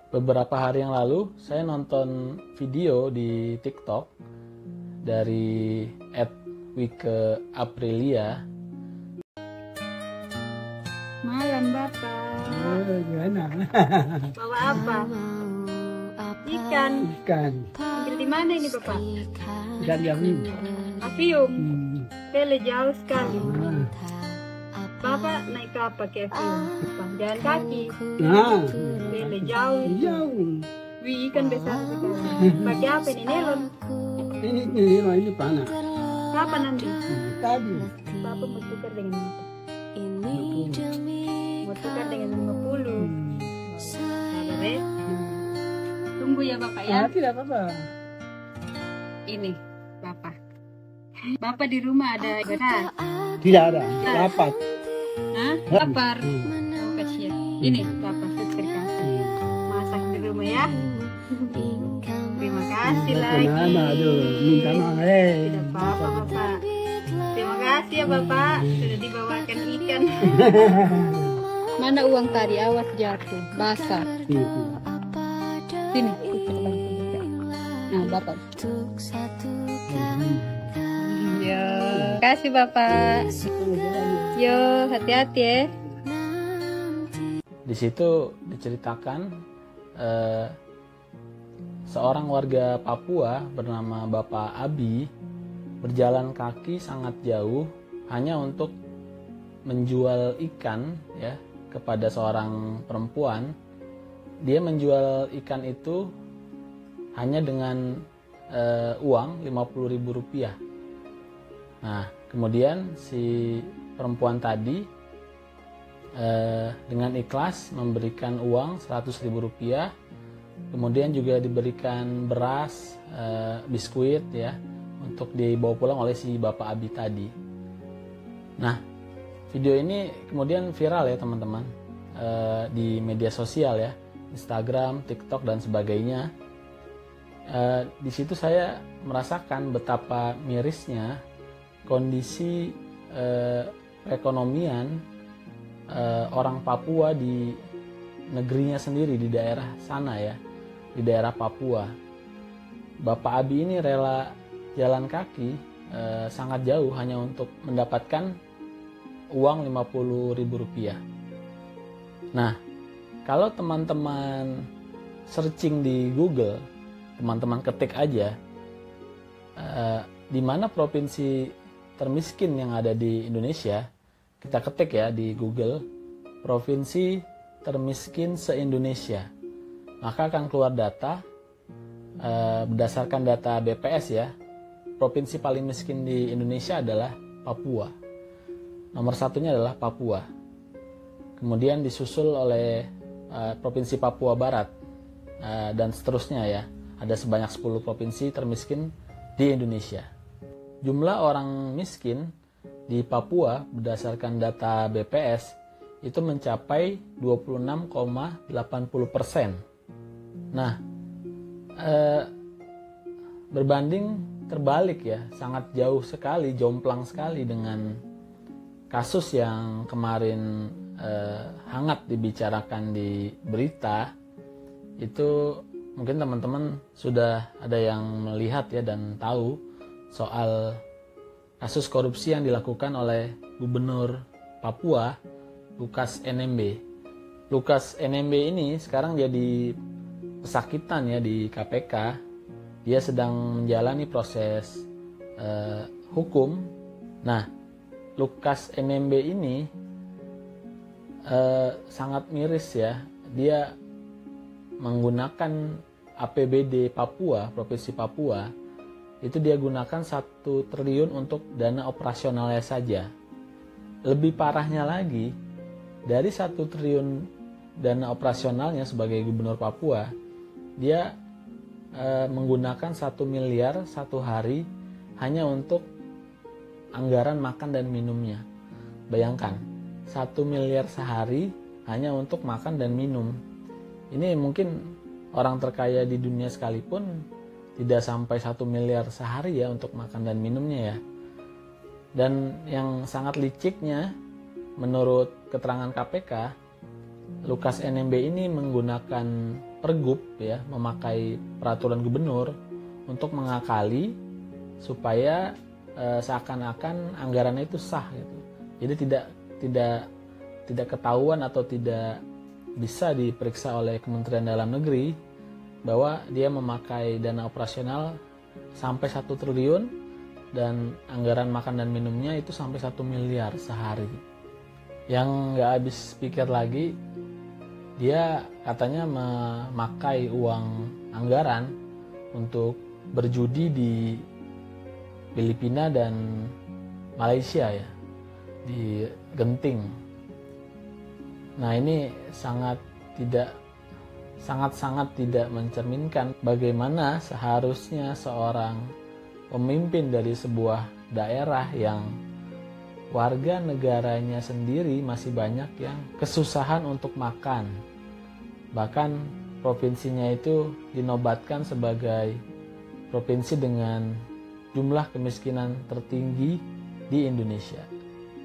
Beberapa hari yang lalu saya nonton video di TikTok dari @wike_aprilia. Malam Bapak. Gimana? Bawa apa? Ikan. Ikan. Ambil di mana ini Bapak? Dari Amin. Avium. Pele jauh sekali. Bapak naik apa ke Avium? Jalan kaki. Nah, Pele jauh. jauh. Wih, ikan besar sekali. Pakai apa ini? Nelon. Ini panah. Kapan nanti? Tadi. Bapak mau tukar dengan apa? Mau tukar dengan 50. Sabar ya. Tunggu ya Bapak ya. Tidak apa-apa. Ini Bapak. Bapak di rumah ada beras? Tidak ada. Dapat. Hah? Lapar. Oh, kasihan. Ini Bapak setrika. Masak di rumah ya. Terima kasih lagi. Aduh, minta maaf. Tidak apa-apa Bapak. Terima kasih ya Bapak. Sudah dibawakan ikan. Mana uang tadi? Awas jatuh. Basah. Sini. Nah Bapak. Ya. Terima kasih Bapak. Yo, hati-hati ya. Di situ diceritakan seorang warga Papua bernama Bapak Abi berjalan kaki sangat jauh hanya untuk menjual ikan ya kepada seorang perempuan. Dia menjual ikan itu hanya dengan uang Rp50.000. Nah, kemudian si perempuan tadi dengan ikhlas memberikan uang Rp100.000, kemudian juga diberikan beras, biskuit ya untuk dibawa pulang oleh si Bapak Abi tadi. Nah, video ini kemudian viral ya teman-teman di media sosial ya, Instagram, TikTok dan sebagainya. Di situ saya merasakan betapa mirisnya kondisi perekonomian orang Papua di negerinya sendiri, di daerah sana ya, di daerah Papua. Bapak Abi ini rela jalan kaki sangat jauh hanya untuk mendapatkan uang Rp50.000. Nah, kalau teman-teman searching di Google, teman-teman ketik aja di mana provinsi termiskin yang ada di Indonesia, kita ketik ya di Google provinsi termiskin se-Indonesia, maka akan keluar data berdasarkan data BPS ya. Provinsi paling miskin di Indonesia adalah Papua. Nomor satunya adalah Papua. Kemudian disusul oleh Provinsi Papua Barat dan seterusnya ya. Ada sebanyak 10 provinsi termiskin di Indonesia. Jumlah orang miskin di Papua berdasarkan data BPS itu mencapai 26,80%. Nah, berbanding terbalik ya, sangat jauh sekali, jomplang sekali dengan kasus yang kemarin hangat dibicarakan di berita. Itu mungkin teman-teman sudah ada yang melihat ya dan tahu soal kasus korupsi yang dilakukan oleh Gubernur Papua Lukas NMB. Lukas NMB ini sekarang jadi pesakitan ya di KPK. Dia sedang menjalani proses hukum. Nah, Lukas NMB ini sangat miris ya. Dia menggunakan APBD Papua, Provinsi Papua, itu dia gunakan 1 triliun untuk dana operasionalnya saja. Lebih parahnya lagi, dari 1 triliun dana operasionalnya sebagai Gubernur Papua, dia menggunakan 1 miliar 1 hari hanya untuk anggaran makan dan minumnya. Bayangkan, 1 miliar sehari hanya untuk makan dan minum. Ini mungkin orang terkaya di dunia sekalipun tidak sampai 1 miliar sehari ya untuk makan dan minumnya ya. Dan yang sangat liciknya, menurut keterangan KPK, Lukas NMB ini menggunakan pergub ya, memakai peraturan gubernur untuk mengakali supaya seakan-akan anggarannya itu sah gitu. Jadi tidak ketahuan atau tidak bisa diperiksa oleh Kementerian Dalam Negeri bahwa dia memakai dana operasional sampai 1 triliun dan anggaran makan dan minumnya itu sampai 1 miliar sehari. Yang nggak habis pikir lagi, dia katanya memakai uang anggaran untuk berjudi di Filipina dan Malaysia ya, di Genting. Nah, ini sangat tidak mencerminkan bagaimana seharusnya seorang pemimpin dari sebuah daerah yang warga negaranya sendiri masih banyak yang kesusahan untuk makan. Bahkan provinsinya itu dinobatkan sebagai provinsi dengan jumlah kemiskinan tertinggi di Indonesia.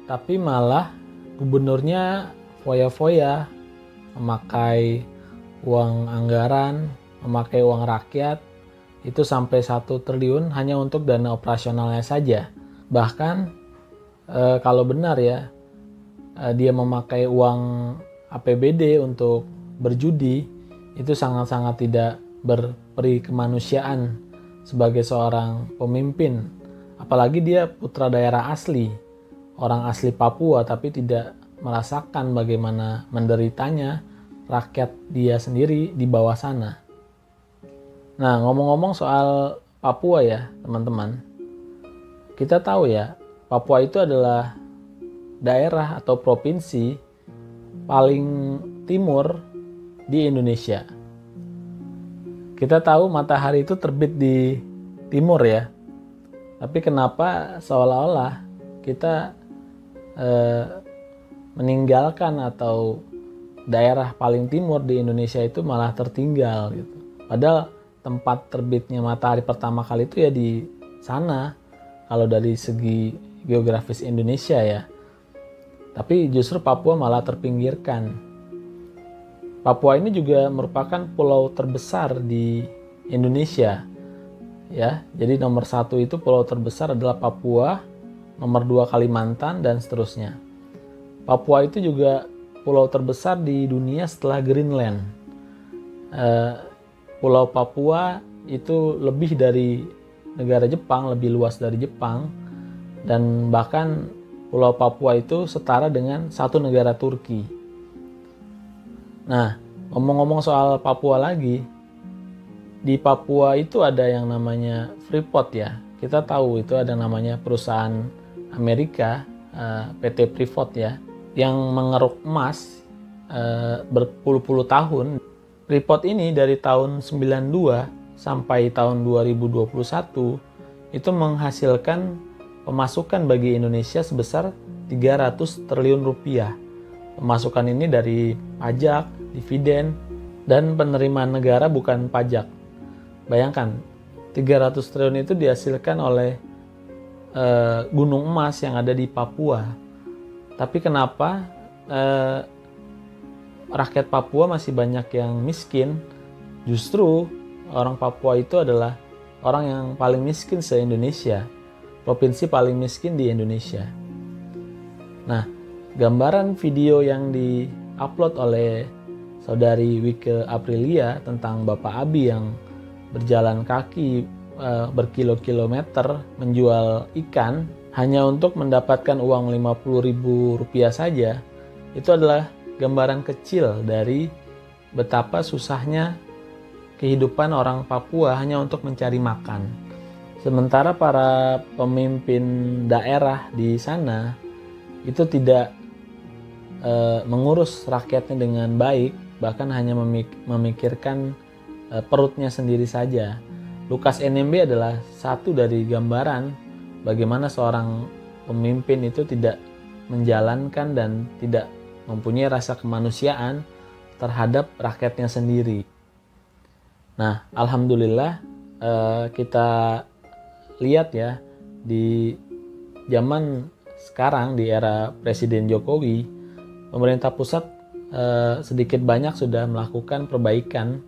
Tapi malah gubernurnya foya-foya memakai uang anggaran, memakai uang rakyat itu sampai 1 triliun hanya untuk dana operasionalnya saja. Bahkan kalau benar ya dia memakai uang APBD untuk berjudi, itu sangat-sangat tidak berperi kemanusiaan sebagai seorang pemimpin. Apalagi dia putra daerah asli, orang asli Papua, tapi tidak merasakan bagaimana menderitanya rakyat dia sendiri di bawah sana. Nah, ngomong-ngomong soal Papua ya teman-teman, kita tahu ya Papua itu adalah daerah atau provinsi paling timur di Indonesia. Kita tahu matahari itu terbit di timur ya. Tapi kenapa seolah-olah kita meninggalkan atau daerah paling timur di Indonesia itu malah tertinggal gitu. Padahal tempat terbitnya matahari pertama kali itu ya di sana kalau dari segi geografis Indonesia ya. Tapi justru Papua malah terpinggirkan. Papua ini juga merupakan pulau terbesar di Indonesia ya. Jadi nomor 1 itu pulau terbesar adalah Papua, nomor 2 Kalimantan dan seterusnya. Papua itu juga pulau terbesar di dunia setelah Greenland. Pulau Papua itu lebih dari negara Jepang, lebih luas dari Jepang, dan bahkan pulau Papua itu setara dengan 1 negara Turki. Nah, ngomong-ngomong soal Papua lagi, di Papua itu ada yang namanya Freeport ya. Kita tahu itu ada namanya perusahaan Amerika, PT Freeport ya, yang mengeruk emas berpuluh-puluh tahun. Freeport ini dari tahun 92 sampai tahun 2021 itu menghasilkan pemasukan bagi Indonesia sebesar 300 triliun rupiah. Pemasukan ini dari pajak, dividen, dan penerimaan negara bukan pajak. Bayangkan, 300 triliun itu dihasilkan oleh gunung emas yang ada di Papua. Tapi kenapa rakyat Papua masih banyak yang miskin? Justru orang Papua itu adalah orang yang paling miskin se-Indonesia. Provinsi paling miskin di Indonesia. Nah, gambaran video yang di-upload oleh saudari Wike Aprilia tentang Bapak Abi yang berjalan kaki berkilo-kilometer menjual ikan hanya untuk mendapatkan uang Rp50.000 saja, itu adalah gambaran kecil dari betapa susahnya kehidupan orang Papua hanya untuk mencari makan. Sementara para pemimpin daerah di sana itu tidak mengurus rakyatnya dengan baik, bahkan hanya memikirkan perutnya sendiri saja. Lukas NMB adalah satu dari gambaran bagaimana seorang pemimpin itu tidak menjalankan dan tidak mempunyai rasa kemanusiaan terhadap rakyatnya sendiri. Nah, alhamdulillah kita lihat ya di zaman sekarang di era Presiden Jokowi, pemerintah pusat sedikit banyak sudah melakukan perbaikan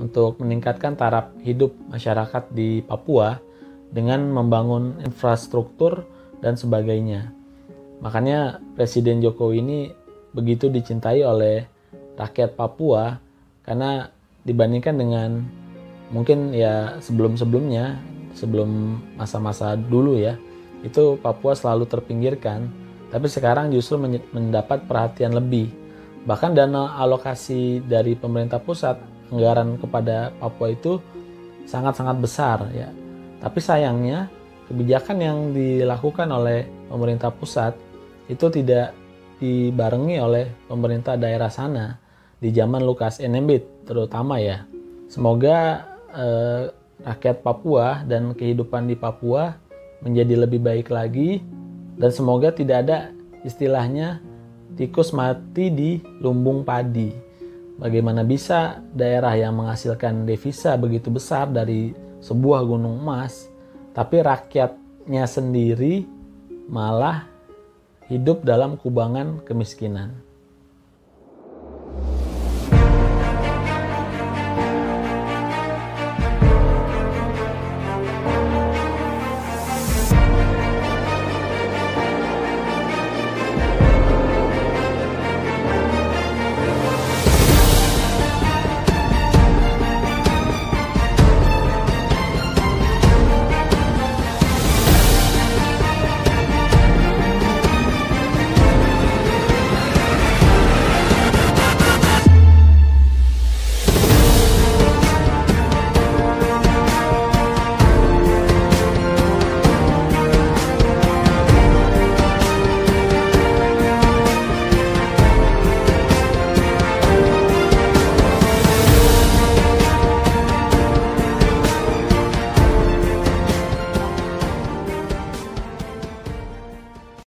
untuk meningkatkan taraf hidup masyarakat di Papua dengan membangun infrastruktur dan sebagainya. Makanya Presiden Jokowi ini begitu dicintai oleh rakyat Papua karena dibandingkan dengan mungkin ya sebelum-sebelumnya, sebelum masa-masa dulu ya, itu Papua selalu terpinggirkan, tapi sekarang justru mendapat perhatian lebih. Bahkan dana alokasi dari pemerintah pusat, anggaran kepada Papua itu sangat-sangat besar ya. Tapi sayangnya kebijakan yang dilakukan oleh pemerintah pusat itu tidak dibarengi oleh pemerintah daerah sana di zaman Lukas NMB terutama ya. Semoga rakyat Papua dan kehidupan di Papua menjadi lebih baik lagi, dan semoga tidak ada istilahnya tikus mati di lumbung padi. Bagaimana bisa daerah yang menghasilkan devisa begitu besar dari sebuah gunung emas, tapi rakyatnya sendiri malah hidup dalam kubangan kemiskinan.